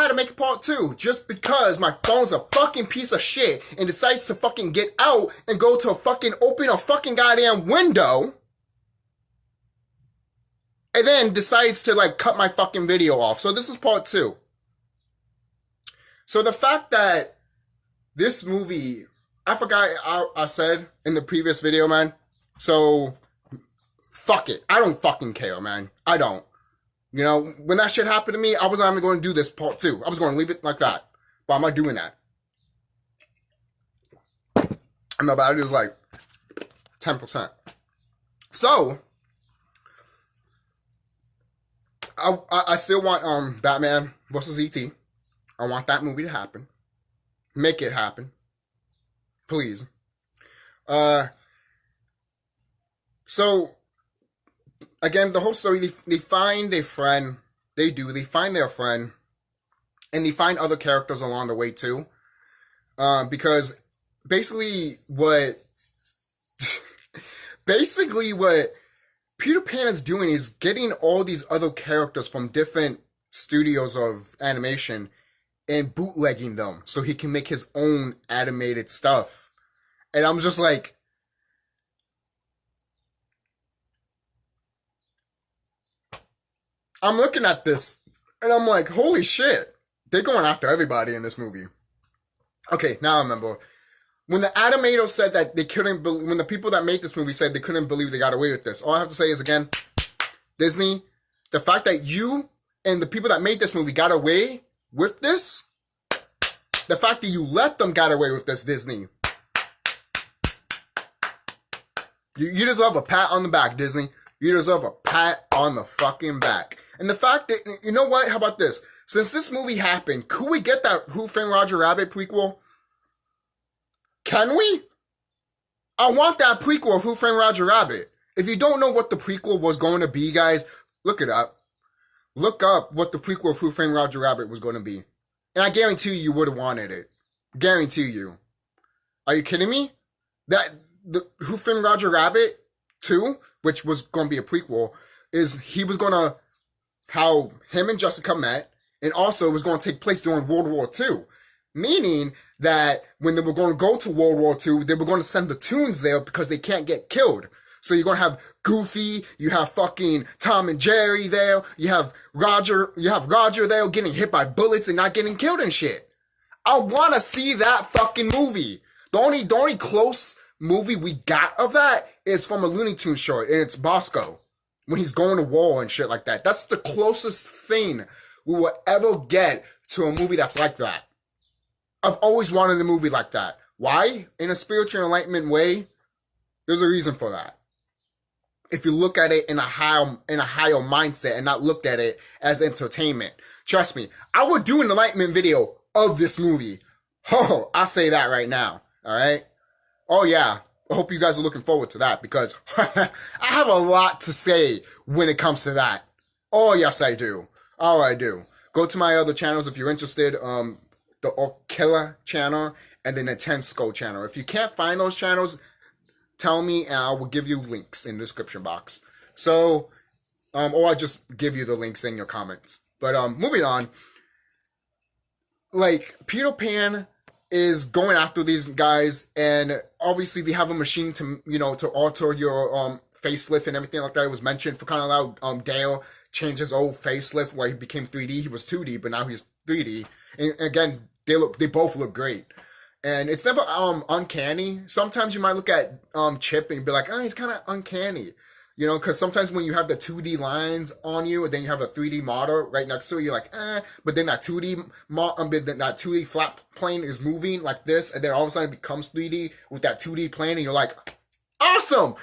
to make a part 2 just because my phone's a fucking piece of shit and decides to fucking get out and go to open a fucking goddamn window and then decides to like cut my fucking video off. So this is part 2. So the fact that this movie, I forgot I said in the previous video, man. So fuck it. I don't fucking care, man. I don't. You know, when that shit happened to me, I wasn't even going to do this part 2. I was going to leave it like that. But I'm not doing that. And my battery is like 10%. So, I still want Batman vs. E.T. I want that movie to happen. Make it happen. Please. So, again, the whole story, they find their friend. They find their friend. And they find other characters along the way, too. Because basically what Peter Pan is doing is getting all these other characters from different studios of animation and bootlegging them so he can make his own animated stuff. And I'm just like, I'm looking at this and I'm like, holy shit, they're going after everybody in this movie. Okay, now I remember. When the animator said that they couldn't believe, when the people that made this movie said they couldn't believe they got away with this, all I have to say is, again, Disney, the fact that you and the people that made this movie got away with this, the fact that you let them get away with this, Disney, you deserve a pat on the back, Disney. You deserve a pat on the fucking back. And the fact that, you know what, how about this? Since this movie happened, could we get that Who Framed Roger Rabbit prequel? Can we? I want that prequel of Who Framed Roger Rabbit. If you don't know what the prequel was going to be, guys, look it up. Look up what the prequel of Who Framed Roger Rabbit was going to be. And I guarantee you would have wanted it. Guarantee you. Are you kidding me? That the Who Framed Roger Rabbit 2, which was going to be a prequel, is he was going to, how him and Jessica met, and also it was going to take place during World War II. Meaning that when they were going to go to World War II, they were going to send the Toons there because they can't get killed. So you're going to have Goofy, you have fucking Tom and Jerry there, you have Roger there getting hit by bullets and not getting killed and shit. I want to see that fucking movie. The only close movie we got of that is from a Looney Tunes short, and it's Bosco, when he's going to war and shit like that. That's the closest thing we will ever get to a movie that's like that. I've always wanted a movie like that. Why? In a spiritual enlightenment way, there's a reason for that. If you look at it in a higher mindset and not looked at it as entertainment. Trust me, I would do an enlightenment video of this movie. Oh, I'll say that right now. All right? Oh yeah, I hope you guys are looking forward to that because I have a lot to say when it comes to that. Oh yes, I do. Oh, I do. Go to my other channels if you're interested. The Okilla channel and the TheSkullKlown channel. If you can't find those channels, tell me and I will give you links in the description box. So, or I'll just give you the links in your comments. But moving on, like Peter Pan is going after these guys, and obviously they have a machine to, you know, to alter your facelift and everything like that. It was mentioned for kind of loud. Dale changed his old facelift where he became 3D. He was 2D, but now he's 3D. And again, they both look great. And it's never uncanny. Sometimes you might look at Chip and be like, oh, he's kind of uncanny. You know, because sometimes when you have the 2D lines on you and then you have a 3D model right next to it, you're like, but then that 2D flat plane is moving like this, and then all of a sudden it becomes 3D with that 2D plane, and you're like, awesome!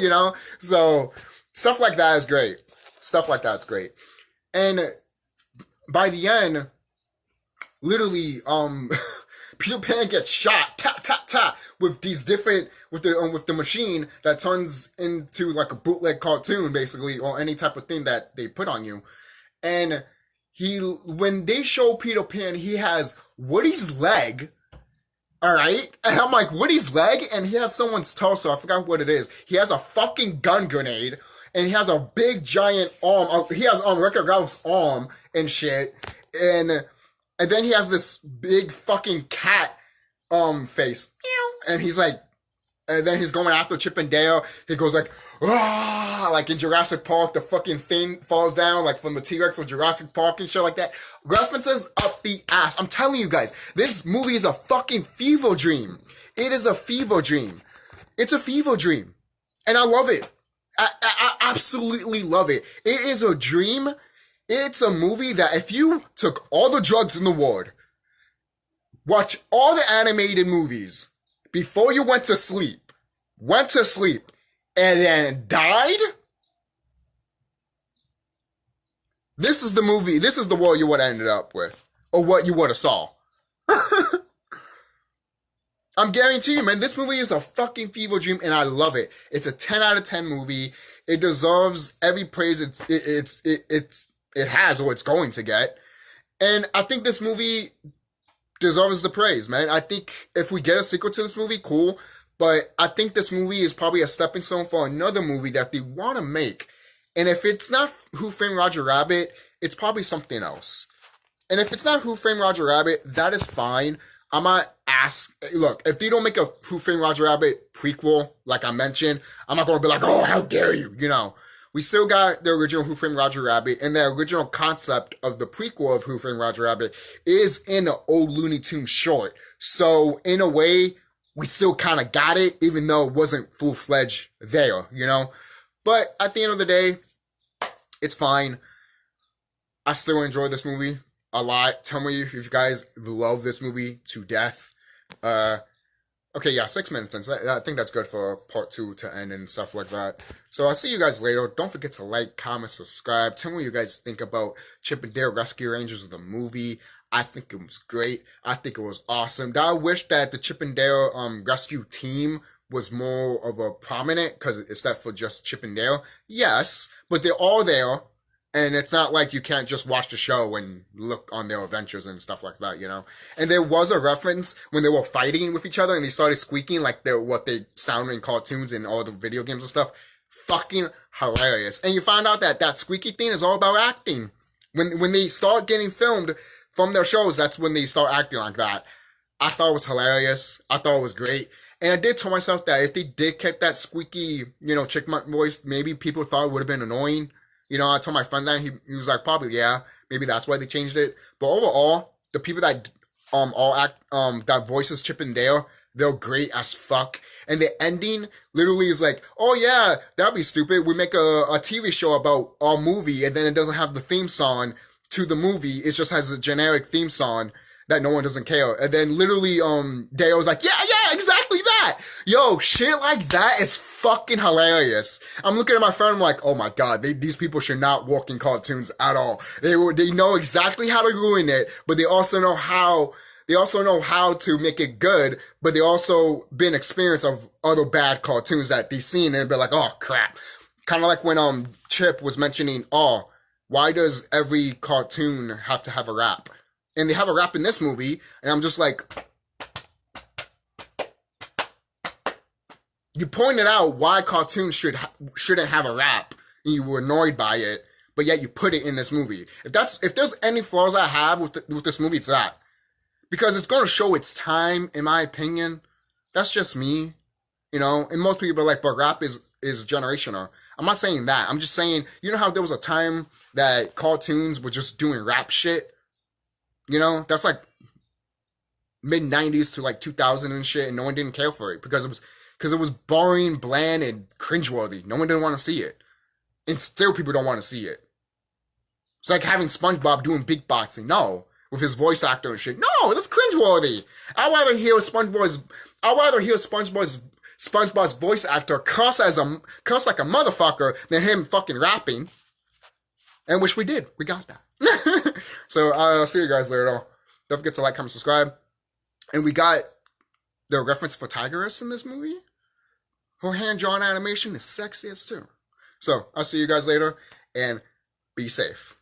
You know? So, stuff like that is great. Stuff like that's great. And by the end, literally, Peter Pan gets shot, with these different, with the machine that turns into like a bootleg cartoon, basically, or any type of thing that they put on you. And when they show Peter Pan, he has Woody's leg, alright? And I'm like, Woody's leg? And he has someone's torso, I forgot what it is. He has a fucking gun grenade, and he has a big giant arm, he has Wreck-It Ralph's arm and shit, and And then he has this big fucking cat face. And he's like, and then he's going after Chip and Dale. He goes like, ah, like in Jurassic Park, the fucking thing falls down, like from the T-Rex of Jurassic Park and shit like that. References up the ass. I'm telling you guys, this movie is a fucking fever dream. It is a fever dream. It's a fever dream. And I love it. I absolutely love it. It is a dream. It's a movie that if you took all the drugs in the world, watch all the animated movies before you went to sleep, and then died, this is the movie, this is the world you would have ended up with, or what you would have saw. I'm guaranteeing you, man, this movie is a fucking fever dream, and I love it. It's a 10 out of 10 movie. It deserves every praise it has, or it's going to get. And I think this movie deserves the praise, man. I think if we get a sequel to this movie, cool. But I think this movie is probably a stepping stone for another movie that they want to make. And if it's not Who Framed Roger Rabbit, it's probably something else. And if it's not Who Framed Roger Rabbit, that is fine. I'm not look, if they don't make a Who Framed Roger Rabbit prequel, like I mentioned, I'm not going to be like, oh, how dare you, you know. We still got the original Who Framed Roger Rabbit, and the original concept of the prequel of Who Framed Roger Rabbit is in an old Looney Tunes short. So, in a way, we still kind of got it, even though it wasn't full-fledged there, you know? But at the end of the day, it's fine. I still enjoy this movie a lot. Tell me if you guys love this movie to death. Okay, yeah, 6 minutes in. So I think that's good for part 2 to end and stuff like that. So I'll see you guys later. Don't forget to like, comment, subscribe. Tell me what you guys think about Chip and Dale Rescue Rangers of the movie. I think it was great. I think it was awesome. I wish that the Chip and Dale rescue team was more of a prominent, because it's that for just Chip and Dale. Yes, but they're all there. And it's not like you can't just watch the show and look on their adventures and stuff like that, you know? And there was a reference when they were fighting with each other and they started squeaking like they're what they sound in cartoons and all the video games and stuff. Fucking hilarious. And you find out that that squeaky thing is all about acting. When they start getting filmed from their shows, that's when they start acting like that. I thought it was hilarious. I thought it was great. And I did tell myself that if they did keep that squeaky, you know, chipmunk voice, maybe people thought it would have been annoying. You know, I told my friend that, he was like, probably, yeah, maybe that's why they changed it. But overall, the people that all act that voices Chip and Dale, they're great as fuck. And the ending literally is like, oh yeah, that'd be stupid. We make a TV show about our movie, and then it doesn't have the theme song to the movie. It just has a generic theme song that no one doesn't care. And then literally, Dale's like, yeah, exactly that. Yo, shit like that is fucking hilarious. I'm looking at my friend, I'm like, oh my god, these people should not work in cartoons at all. They know exactly how to ruin it, but they also know how to make it good, but they also been experienced of other bad cartoons that they've seen and be like, oh crap. Kind of like when Chip was mentioning, oh, why does every cartoon have to have a rap? And they have a rap in this movie, and I'm just like, you pointed out why cartoons shouldn't have a rap, and you were annoyed by it, but yet you put it in this movie. If there's any flaws I have with this movie, it's that. Because it's going to show its time, in my opinion. That's just me, you know? And most people are like, but rap is generational. I'm not saying that. I'm just saying, you know how there was a time that cartoons were just doing rap shit? You know, that's like mid-90s to like 2000 and shit, and no one didn't care for it because it was boring, bland, and cringeworthy. No one didn't want to see it. And still people don't want to see it. It's like having SpongeBob doing beatboxing. No. With his voice actor and shit. No, that's cringeworthy. I'd rather hear SpongeBob's voice actor cuss like a motherfucker than him fucking rapping. And which we did. We got that. So I'll see you guys later. Don't forget to like, comment, subscribe. And we got the reference for Tigress in this movie. Her hand-drawn animation is sexiest too. So I'll see you guys later, and be safe.